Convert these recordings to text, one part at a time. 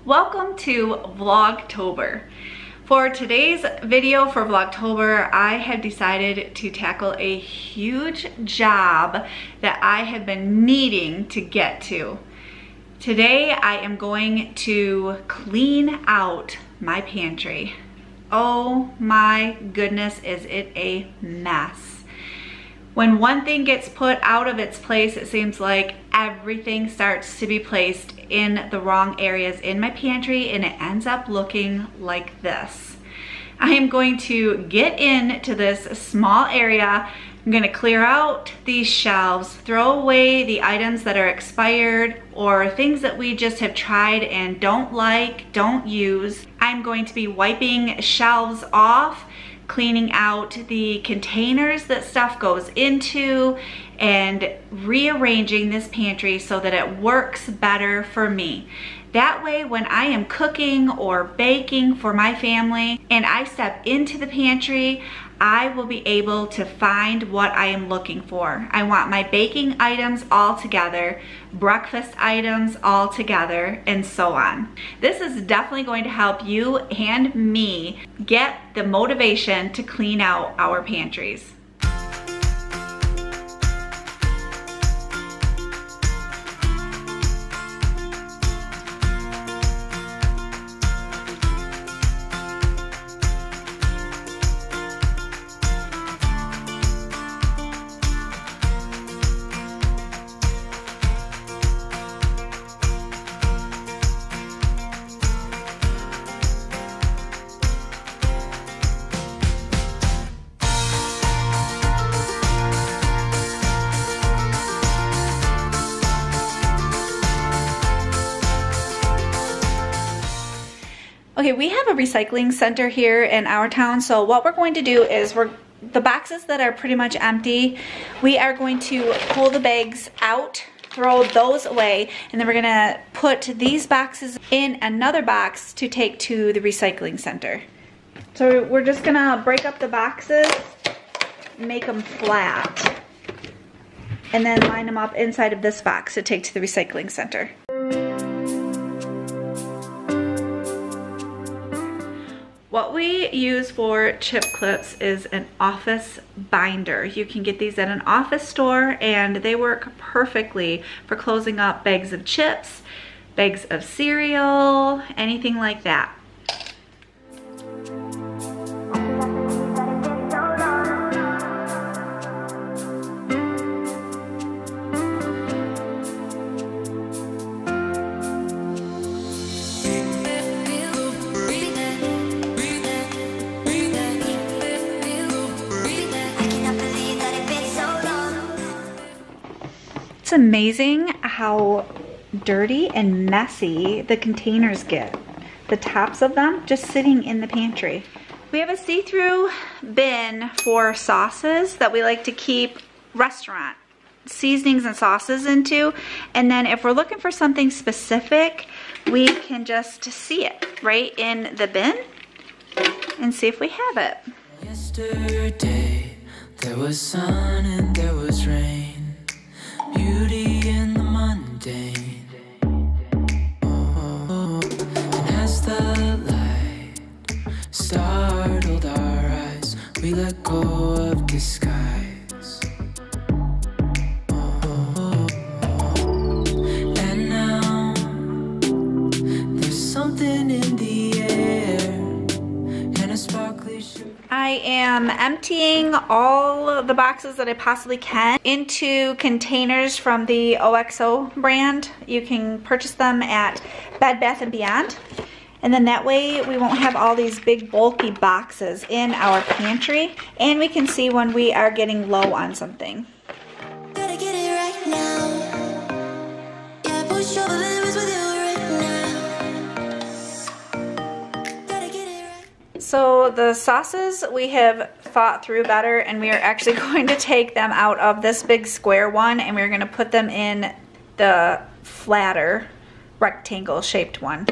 Welcome to VlogTober. For today's video for VlogTober, I have decided to tackle a huge job that I have been needing to get to. Today I am going to clean out my pantry. Oh my goodness, is it a mess. When one thing gets put out of its place, it seems like everything starts to be placed in the wrong areas in my pantry and it ends up looking like this. I am going to get into this small area. I'm gonna clear out these shelves, throw away the items that are expired or things that we just have tried and don't like, don't use. I'm going to be wiping shelves off, cleaning out the containers that stuff goes into, and rearranging this pantry so that it works better for me. That way, when I am cooking or baking for my family and I step into the pantry, I will be able to find what I am looking for. I want my baking items all together, breakfast items all together, and so on. This is definitely going to help you and me get the motivation to clean out our pantries. Okay, we have a recycling center here in our town, so what we're going to do is the boxes that are pretty much empty, we are going to pull the bags out, throw those away, and then we're gonna put these boxes in another box to take to the recycling center. So we're just gonna break up the boxes, make them flat, and then line them up inside of this box to take to the recycling center. What we use for chip clips is an office binder. You can get these at an office store and they work perfectly for closing up bags of chips, bags of cereal, anything like that. It's amazing how dirty and messy the containers get. The tops of them just sitting in the pantry. We have a see-through bin for sauces that we like to keep restaurant seasonings and sauces into. And then if we're looking for something specific, we can just see it right in the bin and see if we have it. Yesterday, there was sun and there was rain. Beauty in the mundane. And as the light startled our eyes, we let go of disguise. And now there's something in the air and a sparkly shoe. I am emptying all of the boxes that I possibly can into containers from the OXO brand. You can purchase them at Bed Bath & Beyond. And then that way we won't have all these big bulky boxes in our pantry. And we can see when we are getting low on something. Gotta get it right now. Yeah, push over the limits with you right now. Gotta get it right. So the sauces we have thought through better, and we are actually going to take them out of this big square one and we're going to put them in the flatter rectangle shaped one.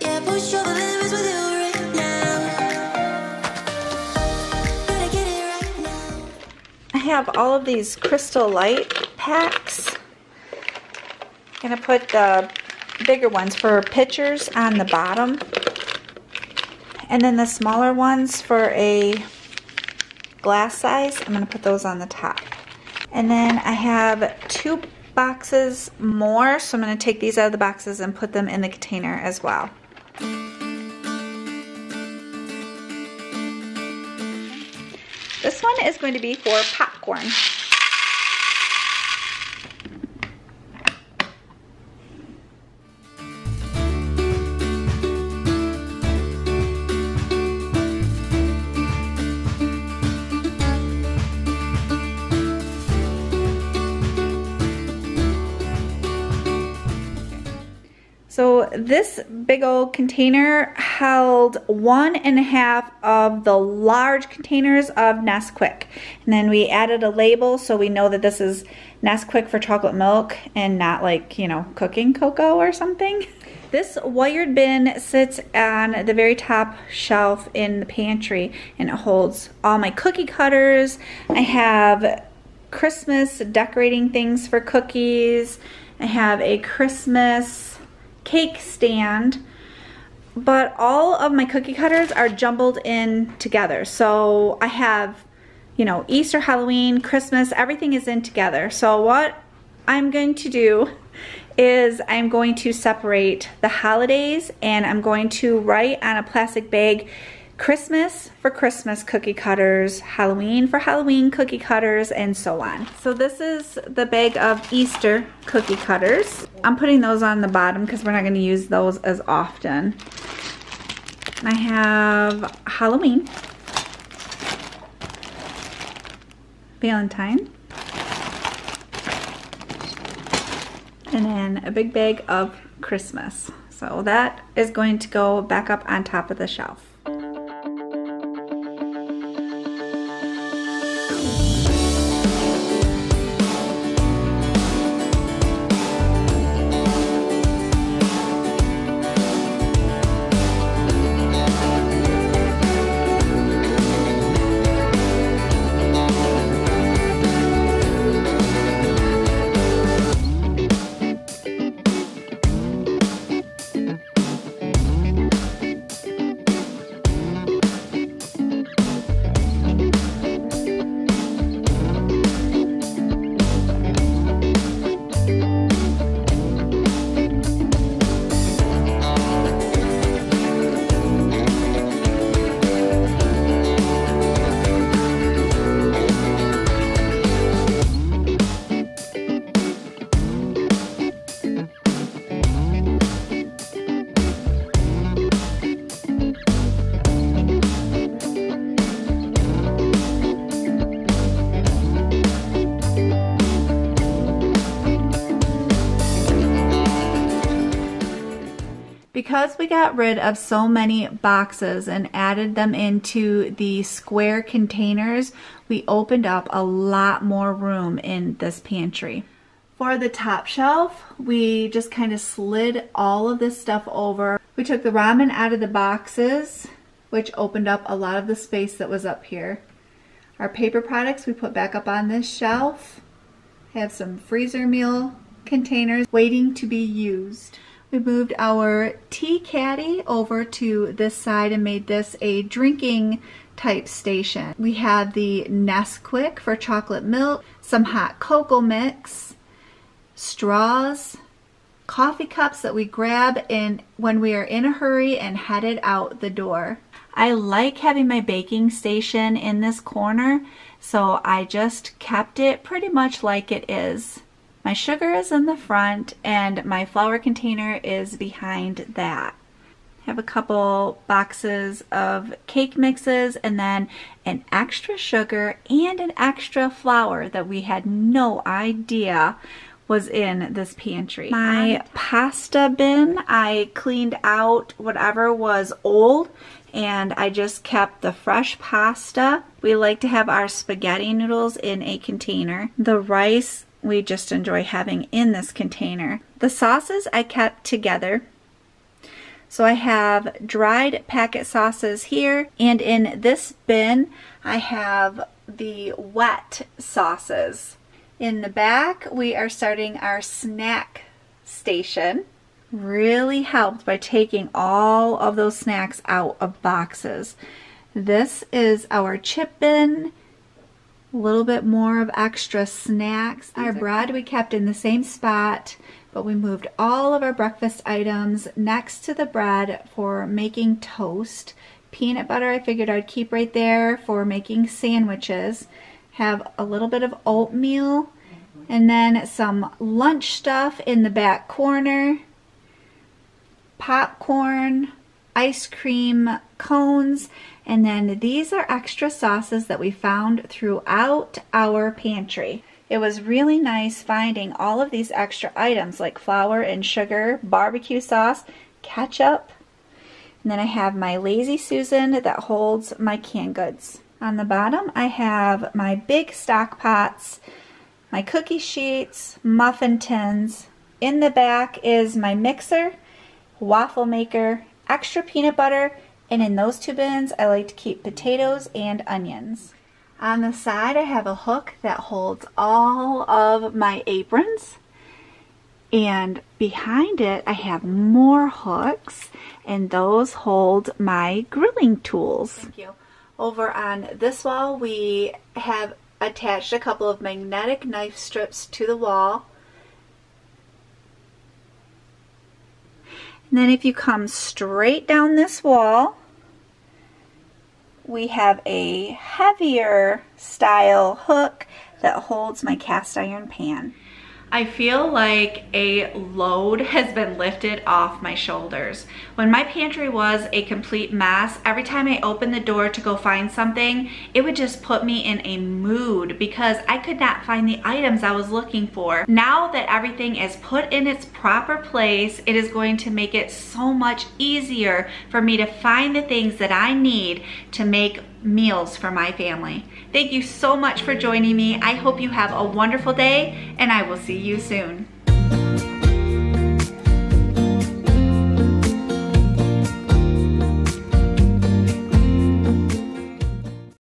Yeah, push over the limits with you right now. Gotta get it right now. I have all of these Crystal Light packs. Gonna put the bigger ones for pitchers on the bottom. And then the smaller ones for a glass size, I'm going to put those on the top. And then I have 2 boxes more, so I'm going to take these out of the boxes and put them in the container as well. This one is going to be for popcorn. So this big old container held 1.5 of the large containers of Nesquik. And then we added a label so we know that this is Nesquik for chocolate milk and not like, you know, cooking cocoa or something. This wired bin sits on the very top shelf in the pantry, and it holds all my cookie cutters. I have Christmas decorating things for cookies. I have a Christmas cake stand, but all of my cookie cutters are jumbled in together. So I have, you know, Easter, Halloween, Christmas, everything is in together. So what I'm going to do is I'm going to separate the holidays, and I'm going to write on a plastic bag Christmas for Christmas cookie cutters, Halloween for Halloween cookie cutters, and so on. So this is the bag of Easter cookie cutters. I'm putting those on the bottom because we're not going to use those as often. I have Halloween, Valentine, and then a big bag of Christmas. So that is going to go back up on top of the shelf. Because we got rid of so many boxes and added them into the square containers, we opened up a lot more room in this pantry. For the top shelf, we just kind of slid all of this stuff over. We took the ramen out of the boxes, which opened up a lot of the space that was up here. Our paper products we put back up on this shelf. Have some freezer meal containers waiting to be used. We moved our tea caddy over to this side and made this a drinking type station. We have the Nesquik for chocolate milk, some hot cocoa mix, straws, coffee cups that we grab in when we are in a hurry and headed out the door. I like having my baking station in this corner, so I just kept it pretty much like it is. My sugar is in the front and my flour container is behind that. I have a couple boxes of cake mixes and then an extra sugar and an extra flour that we had no idea was in this pantry. My pasta bin, I cleaned out whatever was old and I just kept the fresh pasta. We like to have our spaghetti noodles in a container. The rice we just enjoy having in this container. The sauces I kept together. So I have dried packet sauces here, and in this bin I have the wet sauces. In the back we are starting our snack station. really helped by taking all of those snacks out of boxes. This is our chip bin. A little bit more of extra snacks. Our bread we kept in the same spot, but we moved all of our breakfast items next to the bread for making toast. Peanut butter I figured I'd keep right there for making sandwiches. Have a little bit of oatmeal, and then some lunch stuff in the back corner. Popcorn, ice cream cones, and then these are extra sauces that we found throughout our pantry. It was really nice finding all of these extra items like flour and sugar, barbecue sauce, ketchup, and then I have my Lazy Susan that holds my canned goods. On the bottom I have my big stock pots, my cookie sheets, muffin tins. In the back is my mixer, waffle maker, extra peanut butter, and in those two bins I like to keep potatoes and onions. On the side I have a hook that holds all of my aprons, and behind it I have more hooks, and those hold my grilling tools. Thank you. Over on this wall we have attached a couple of magnetic knife strips to the wall. And then if you come straight down this wall, we have a heavier style hook that holds my cast iron pan. I feel like a load has been lifted off my shoulders. When my pantry was a complete mess, every time I opened the door to go find something, it would just put me in a mood because I could not find the items I was looking for. Now that everything is put in its proper place, it is going to make it so much easier for me to find the things that I need to make meals for my family. Thank you so much for joining me. I hope you have a wonderful day, and I will see you soon.